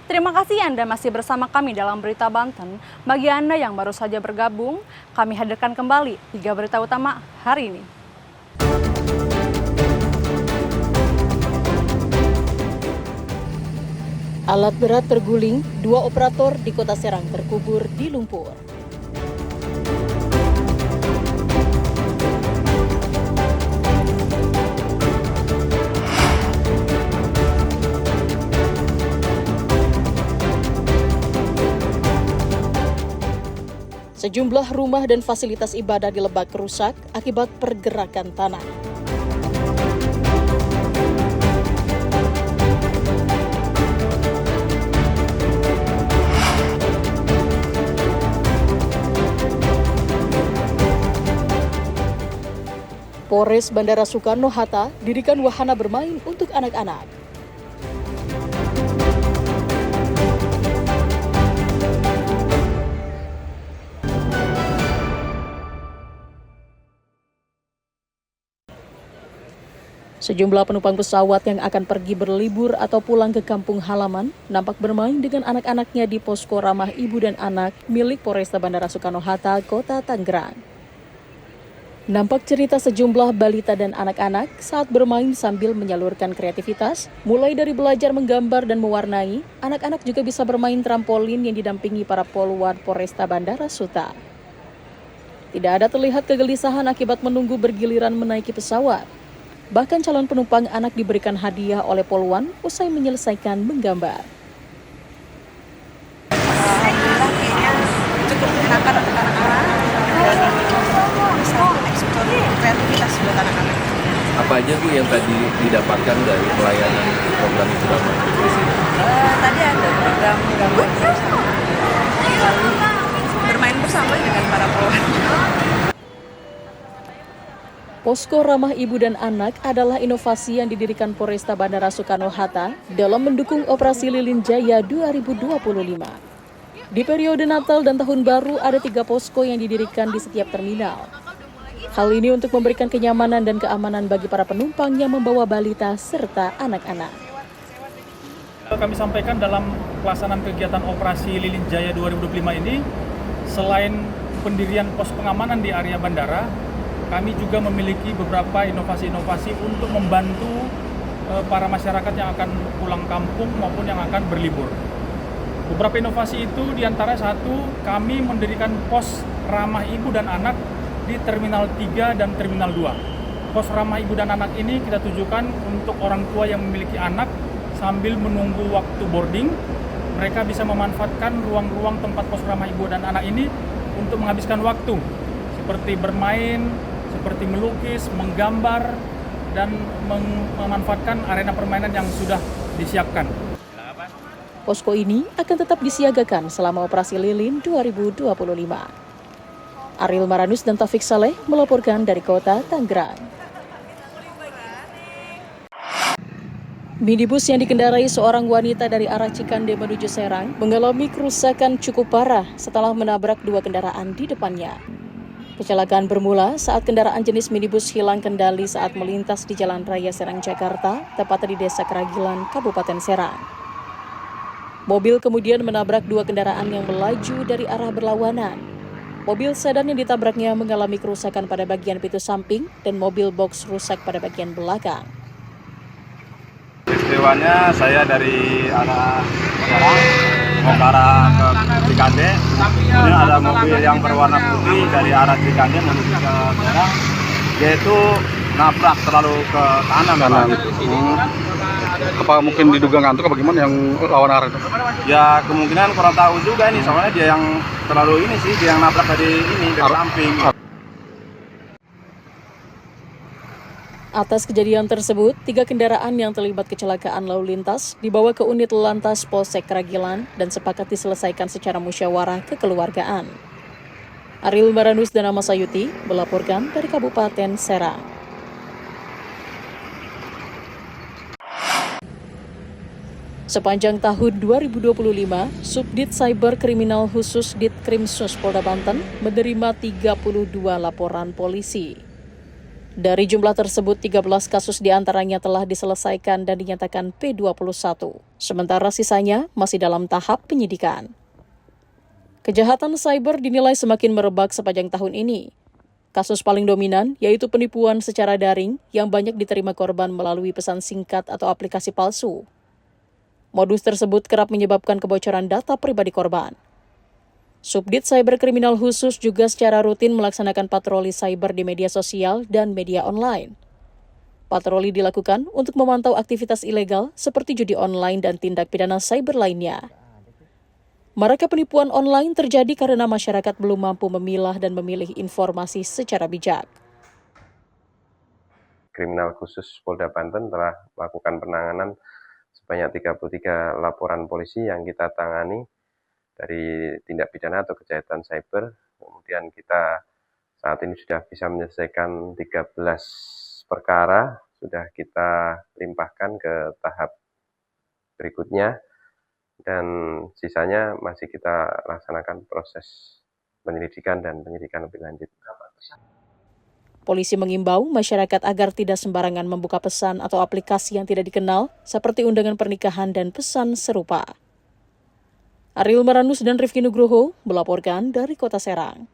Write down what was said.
Terima kasih Anda masih bersama kami dalam Berita Banten. Bagi Anda yang baru saja bergabung, kami hadirkan kembali 3 berita utama hari ini. Alat berat terguling, 2 operator di Kota Serang terkubur di lumpur. Sejumlah rumah dan fasilitas ibadah di Lebak rusak akibat pergerakan tanah. Polres Bandara Soekarno-Hatta dirikan wahana bermain untuk anak-anak. Sejumlah penumpang pesawat yang akan pergi berlibur atau pulang ke kampung halaman nampak bermain dengan anak-anaknya di posko ramah ibu dan anak milik Polresta Bandara Soekarno-Hatta, Kota Tangerang. Nampak cerita sejumlah balita dan anak-anak saat bermain sambil menyalurkan kreativitas, mulai dari belajar menggambar dan mewarnai, anak-anak juga bisa bermain trampolin yang didampingi para polwan Polresta Bandara Suta. Tidak ada terlihat kegelisahan akibat menunggu bergiliran menaiki pesawat. Bahkan calon penumpang anak diberikan hadiah oleh polwan usai menyelesaikan menggambar. Alhamdulillah kayaknya cukup menyenangkan untuk anak-anak dan bisa eksplor kreativitas buat anak-anak. Apa aja Bu yang tadi didapatkan dari pelayanan program itu dapat di sini? Tadi ada program gambar bersama, lalu bermain bersama dengan para polwan. Posko Ramah Ibu dan Anak adalah inovasi yang didirikan Polresta Bandara Soekarno-Hatta dalam mendukung Operasi Lilin Jaya 2025. Di periode Natal dan Tahun Baru ada 3 posko yang didirikan di setiap terminal. Hal ini untuk memberikan kenyamanan dan keamanan bagi para penumpang yang membawa balita serta anak-anak. Kami sampaikan dalam pelaksanaan kegiatan Operasi Lilin Jaya 2025 ini, selain pendirian pos pengamanan di area bandara, kami juga memiliki beberapa inovasi-inovasi untuk membantu para masyarakat yang akan pulang kampung maupun yang akan berlibur. Beberapa inovasi itu diantara satu, kami mendirikan pos ramah ibu dan anak di Terminal 3 dan Terminal 2. Pos ramah ibu dan anak ini kita tujukan untuk orang tua yang memiliki anak sambil menunggu waktu boarding. Mereka bisa memanfaatkan ruang-ruang tempat pos ramah ibu dan anak ini untuk menghabiskan waktu, seperti bermain, seperti melukis, menggambar, dan memanfaatkan arena permainan yang sudah disiapkan. Posko ini akan tetap disiagakan selama Operasi Lilin 2025. Ariel Maranus dan Taufik Saleh melaporkan dari Kota Tangerang. Minibus yang dikendarai seorang wanita dari arah Cikande menuju Serang mengalami kerusakan cukup parah setelah menabrak 2 kendaraan di depannya. Kecelakaan bermula saat kendaraan jenis minibus hilang kendali saat melintas di Jalan Raya Serang, Jakarta, tepatnya di Desa Keragilan, Kabupaten Serang. Mobil kemudian menabrak 2 kendaraan yang melaju dari arah berlawanan. Mobil sedan yang ditabraknya mengalami kerusakan pada bagian pintu samping dan mobil box rusak pada bagian belakang. Peristiwanya saya dari arah Serang mau ke arah ke Cikande, kemudian ada mobil yang berwarna putih dari arah Cikande menuju ke Serang, yaitu nabrak terlalu ke kanan. Apa mungkin diduga ngantuk apa gimana yang lawan arah itu? Ya kemungkinan kurang tahu juga ini, soalnya dia yang terlalu ini sih, dia yang nabrak dari samping. Atas kejadian tersebut, 3 kendaraan yang terlibat kecelakaan lalu lintas dibawa ke unit Lantas Polsek Keragilan dan sepakat diselesaikan secara musyawarah kekeluargaan. Ariel Maranus dan Ama Sayuti melaporkan dari Kabupaten Serang. Sepanjang tahun 2025, Subdit Cyber Kriminal Khusus Ditkrimsus Polda Banten menerima 32 laporan polisi. Dari jumlah tersebut, 13 kasus diantaranya telah diselesaikan dan dinyatakan P21, sementara sisanya masih dalam tahap penyidikan. Kejahatan cyber dinilai semakin merebak sepanjang tahun ini. Kasus paling dominan yaitu penipuan secara daring yang banyak diterima korban melalui pesan singkat atau aplikasi palsu. Modus tersebut kerap menyebabkan kebocoran data pribadi korban. Subdit Cyberkriminal Khusus juga secara rutin melaksanakan patroli cyber di media sosial dan media online. Patroli dilakukan untuk memantau aktivitas ilegal seperti judi online dan tindak pidana cyber lainnya. Maraknya penipuan online terjadi karena masyarakat belum mampu memilah dan memilih informasi secara bijak. Kriminal Khusus Polda Banten telah melakukan penanganan sebanyak 33 laporan polisi yang kita tangani dari tindak pidana atau kejahatan cyber. Kemudian kita saat ini sudah bisa menyelesaikan 13 perkara, sudah kita limpahkan ke tahap berikutnya, dan sisanya masih kita laksanakan proses penyelidikan dan penyidikan lebih lanjut. Polisi mengimbau masyarakat agar tidak sembarangan membuka pesan atau aplikasi yang tidak dikenal, seperti undangan pernikahan dan pesan serupa. Ariel Maranus dan Rifki Nugroho melaporkan dari Kota Serang.